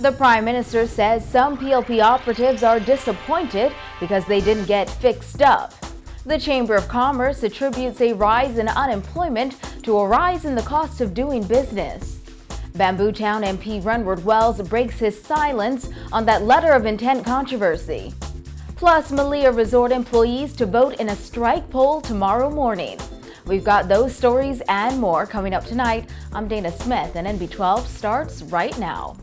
The Prime Minister says some PLP operatives are disappointed because they didn't get fixed up. The Chamber of Commerce attributes a rise in unemployment to a rise in the cost of doing business. Bamboo Town MP Runward Wells breaks his silence on that letter of intent controversy. Plus, Malia Resort employees to vote in a strike poll tomorrow morning. We've got those stories and more coming up tonight. I'm Dana Smith, and NB12 starts right now.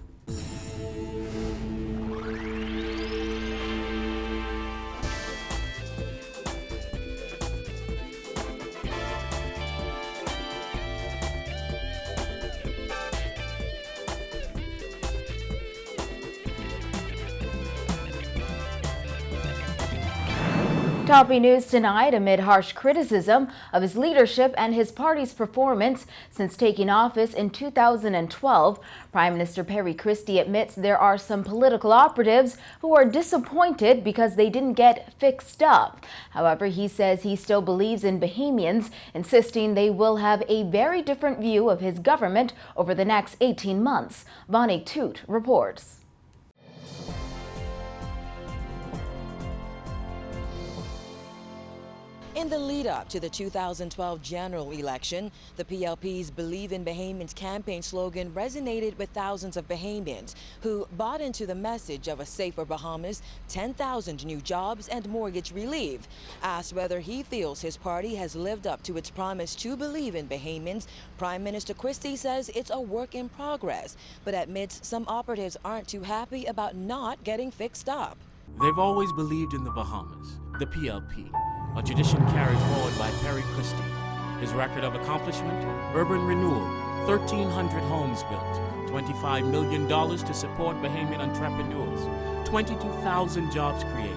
Topping news tonight amid harsh criticism of his leadership and his party's performance since taking office in 2012, Prime Minister Christie admits there are some political operatives who are disappointed because they didn't get fixed up. However, he says he still believes in Bahamians, insisting they will have a very different view of his government over the next 18 months. Bonnie Toot reports. In the lead-up to the 2012 general election, the PLP's Believe in Bahamians campaign slogan resonated with thousands of Bahamians who bought into the message of a safer Bahamas, 10,000 new jobs, and mortgage relief. Asked whether he feels his party has lived up to its promise to believe in Bahamians, Prime Minister Christie says it's a work in progress, but admits some operatives aren't too happy about not getting fixed up. They've always believed in the Bahamas, the PLP. A tradition carried forward by Christie. His record of accomplishment: urban renewal, 1,300 homes built, $25 million to support Bahamian entrepreneurs, 22,000 jobs created.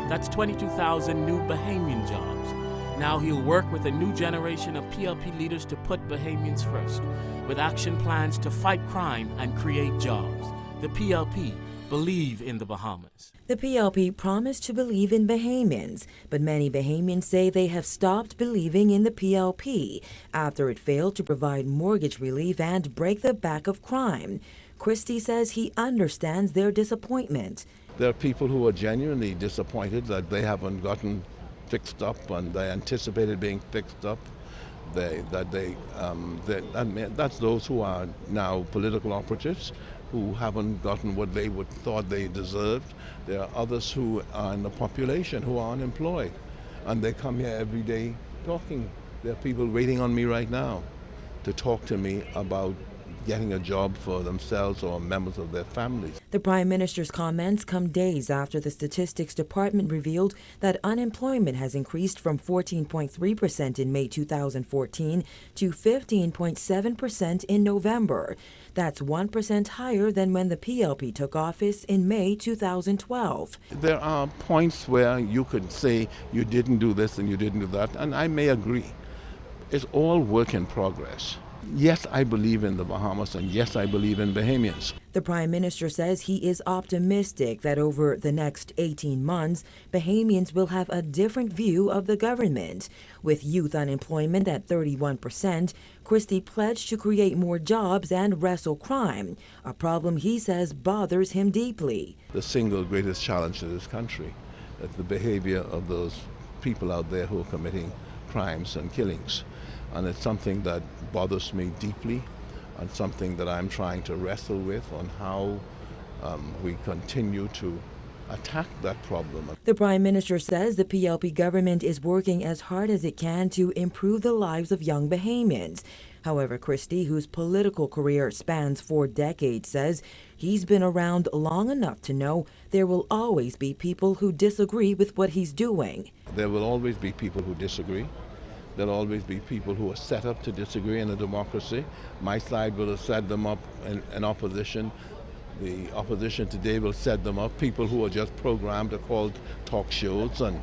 That's 22,000 new Bahamian jobs. Now he'll work with a new generation of PLP leaders to put Bahamians first, with action plans to fight crime and create jobs. The PLP believe in the Bahamas. The PLP promised to believe in Bahamians, but many Bahamians say they have stopped believing in the PLP after it failed to provide mortgage relief and break the back of crime. Christie says he understands their disappointment. There are people who are genuinely disappointed that they haven't gotten fixed up, and they anticipated being fixed up. That's those who are now political operatives who haven't gotten what they would thought they deserved. There are others who are in the population who are unemployed, and they come here every day talking. There are people waiting on me right now to talk to me about getting a job for themselves or members of their families. The Prime Minister's comments come days after the Statistics Department revealed that unemployment has increased from 14.3% in May 2014 to 15.7% in November. That's 1% higher than when the PLP took office in May 2012. There are points where you could say you didn't do this and you didn't do that, and I may agree. It's all work in progress. Yes, I believe in the Bahamas, and yes, I believe in Bahamians. The Prime Minister says he is optimistic that over the next 18 months, Bahamians will have a different view of the government. With youth unemployment at 31%, Christie pledged to create more jobs and wrestle crime, a problem he says bothers him deeply. The single greatest challenge to this country is the behavior of those people out there who are committing crimes and killings. And it's something that bothers me deeply, and something that I'm trying to wrestle with on how we continue to attack that problem. The Prime Minister says the PLP government is working as hard as it can to improve the lives of young Bahamians. However, Christie, whose political career spans 4 decades, says he's been around long enough to know there will always be people who disagree with what he's doing. There will always be people who disagree. There'll always be people who are set up to disagree in a democracy. My side will have set them up in opposition. The opposition today will set them up. People who are just programmed to call talk shows and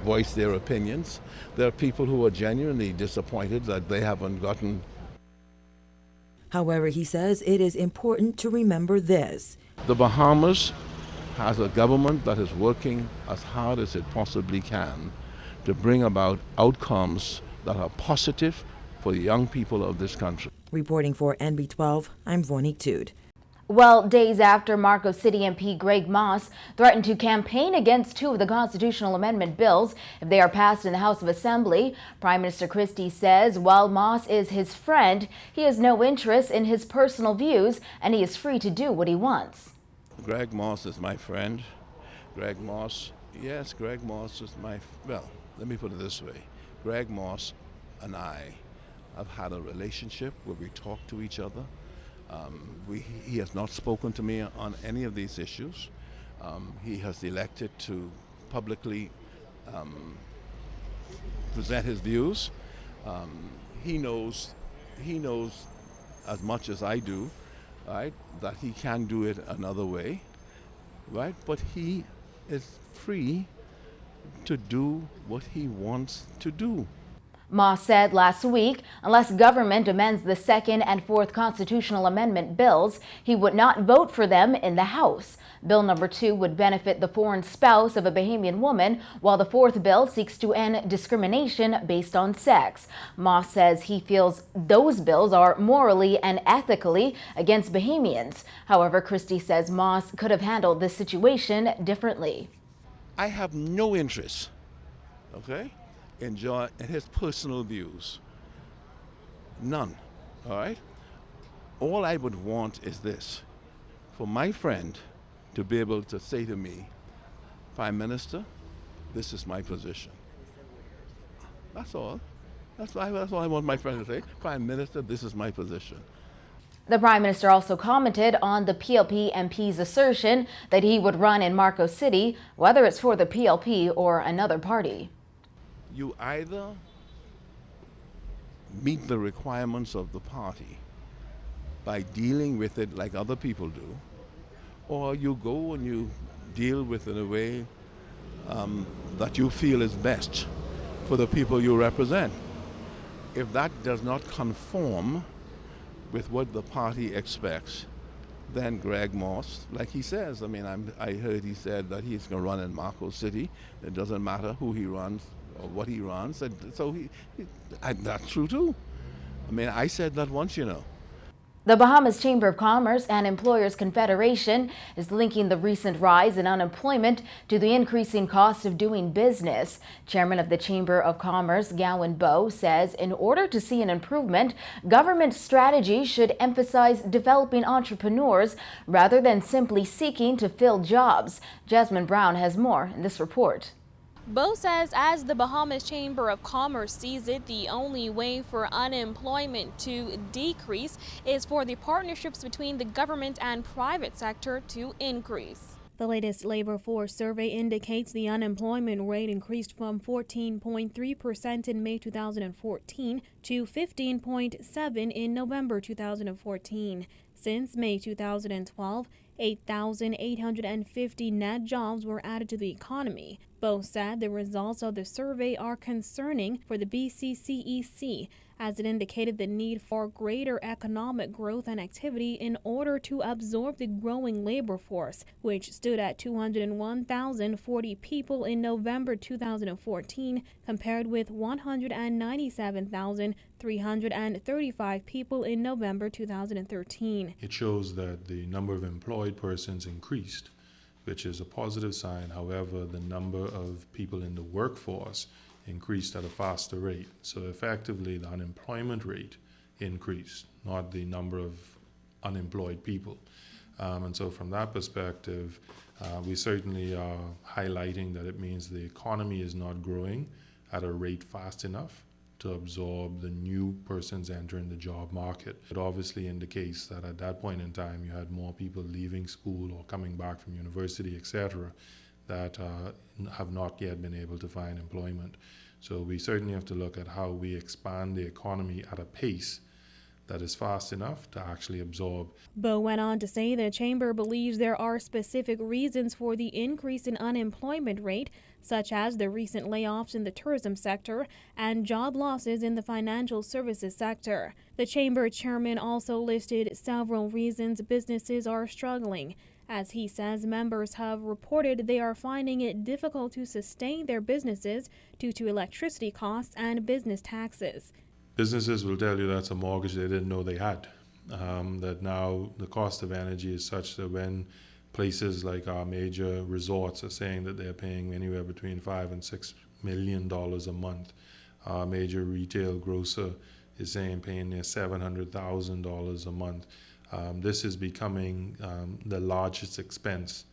voice their opinions. There are people who are genuinely disappointed that they haven't gotten. However, he says it is important to remember this. The Bahamas has a government that is working as hard as it possibly can to bring about outcomes that are positive for the young people of this country. Reporting for NB12, I'm Bonnie Toot. Well, days after Marco City MP Greg Moss threatened to campaign against two of the constitutional amendment bills if they are passed in the House of Assembly, Prime Minister Christie says while Moss is his friend, he has no interest in his personal views and he is free to do what he wants. Greg Moss is my friend. Greg Moss is well, let me put it this way. Greg Moss and I have had a relationship where we talk to each other. He has not spoken to me on any of these issues. He has elected to publicly present his views. He knows as much as I do, right, that he can do it another way, right? But he is free to do what he wants to do. Moss said last week, unless government amends the second and fourth constitutional amendment bills, he would not vote for them in the House. Bill number 2 would benefit the foreign spouse of a Bahamian woman, while the fourth bill seeks to end discrimination based on sex. Moss says he feels those bills are morally and ethically against Bahamians. However, Christie says Moss could have handled this situation differently. I have no interest, in his personal views. None, all right? All I would want is this, for my friend to be able to say to me, Prime Minister, this is my position. That's all. That's all I want my friend to say. Prime Minister, this is my position. The Prime Minister also commented on the PLP MP's assertion that he would run in Marco City, whether it's for the PLP or another party. You either meet the requirements of the party by dealing with it like other people do, or you go and you deal with it in a way that you feel is best for the people you represent. If that does not conform with what the party expects, then Greg Moss, like he says, I heard he said that he's going to run in Marco City. It doesn't matter who he runs or what he runs. And so that's true too. I said that once, The Bahamas Chamber of Commerce and Employers Confederation is linking the recent rise in unemployment to the increasing cost of doing business. Chairman of the Chamber of Commerce, Gowan Bowe, says in order to see an improvement, government strategy should emphasize developing entrepreneurs rather than simply seeking to fill jobs. Jasmine Brown has more in this report. Bowe says as the Bahamas Chamber of Commerce sees it, the only way for unemployment to decrease is for the partnerships between the government and private sector to increase. The latest labor force survey indicates the unemployment rate increased from 14.3% in May 2014 to 15.7% in November 2014. Since May 2012, 8,850 net jobs were added to the economy. Bowe said the results of the survey are concerning for the BCCEC, as it indicated the need for greater economic growth and activity in order to absorb the growing labor force, which stood at 201,040 people in November 2014, compared with 197,335 people in November 2013. It shows that the number of employed persons increased, which is a positive sign. However, the number of people in the workforce increased at a faster rate. So effectively, the unemployment rate increased, not the number of unemployed people. And so from that perspective, we certainly are highlighting that it means the economy is not growing at a rate fast enough to absorb the new persons entering the job market. It obviously indicates that at that point in time, you had more people leaving school or coming back from university, etc., that have not yet been able to find employment. So we certainly have to look at how we expand the economy at a pace that is fast enough to actually absorb. Bowe went on to say the chamber believes there are specific reasons for the increase in unemployment rate, such as the recent layoffs in the tourism sector and job losses in the financial services sector. The chamber chairman also listed several reasons businesses are struggling. As he says, members have reported they are finding it difficult to sustain their businesses due to electricity costs and business taxes. Businesses will tell you that's a mortgage they didn't know they had, that now the cost of energy is such that when places like our major resorts are saying that they're paying anywhere between $5 and $6 million a month, our major retail grocer is saying paying near $700,000 a month. This is becoming the largest expense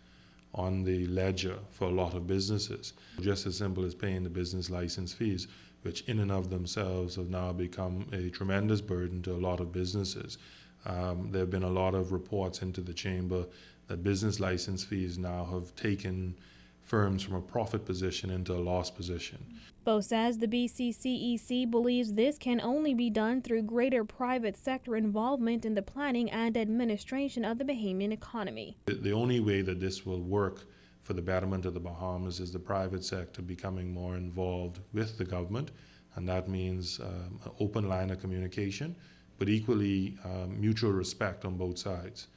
on the ledger for a lot of businesses. Just as simple as paying the business license fees, which in and of themselves have now become a tremendous burden to a lot of businesses. There have been a lot of reports into the chamber that business license fees now have taken firms from a profit position into a loss position. Bo says the BCCEC believes this can only be done through greater private sector involvement in the planning and administration of the Bahamian economy. The only way that this will work for the betterment of the Bahamas is the private sector becoming more involved with the government, and that means an open line of communication, but equally mutual respect on both sides.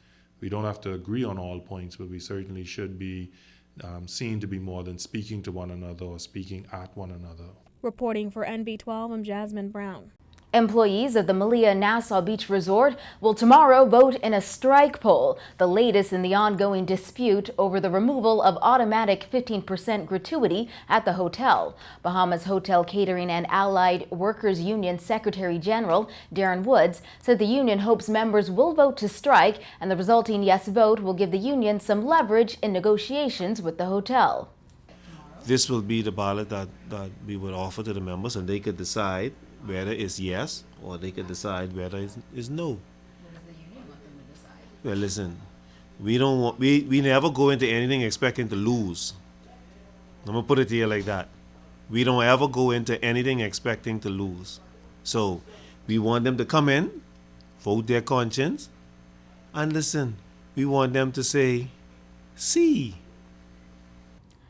We don't have to agree on all points, but we certainly should be seen to be more than speaking to one another or speaking at one another. Reporting for NV12, I'm Jasmine Brown. Employees of the Malia Nassau Beach Resort will tomorrow vote in a strike poll, the latest in the ongoing dispute over the removal of automatic 15% gratuity at the hotel. Bahamas Hotel Catering and Allied Workers Union Secretary General Darren Woods said the union hopes members will vote to strike, and the resulting yes vote will give the union some leverage in negotiations with the hotel. This will be the ballot that we would offer to the members, and they could decide whether it's yes or they could decide whether it's no. What does the union want them to decide? Well, listen, we never go into anything expecting to lose. I'm gonna put it here like that. We don't ever go into anything expecting to lose. So we want them to come in, vote their conscience, and listen, we want them to say, see.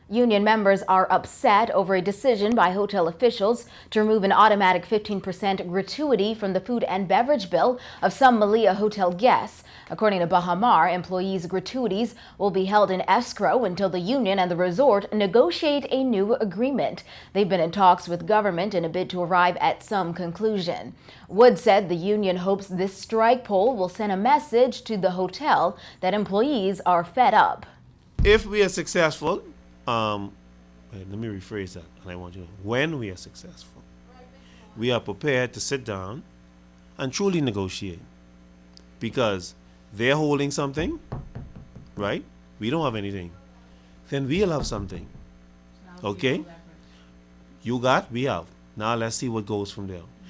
Union members are upset over a decision by hotel officials to remove an automatic 15% gratuity from the food and beverage bill of some Malia hotel guests. According to Bahamar, employees' gratuities will be held in escrow until the union and the resort negotiate a new agreement. They've been in talks with government in a bid to arrive at some conclusion. Wood said the union hopes this strike poll will send a message to the hotel that employees are fed up. If we are successful, let me rephrase that, and I want you to know, when we are successful, we are prepared to sit down and truly negotiate, because they're holding something, right? We don't have anything. Then we'll have something. Okay? You got, we have. Now let's see what goes from there.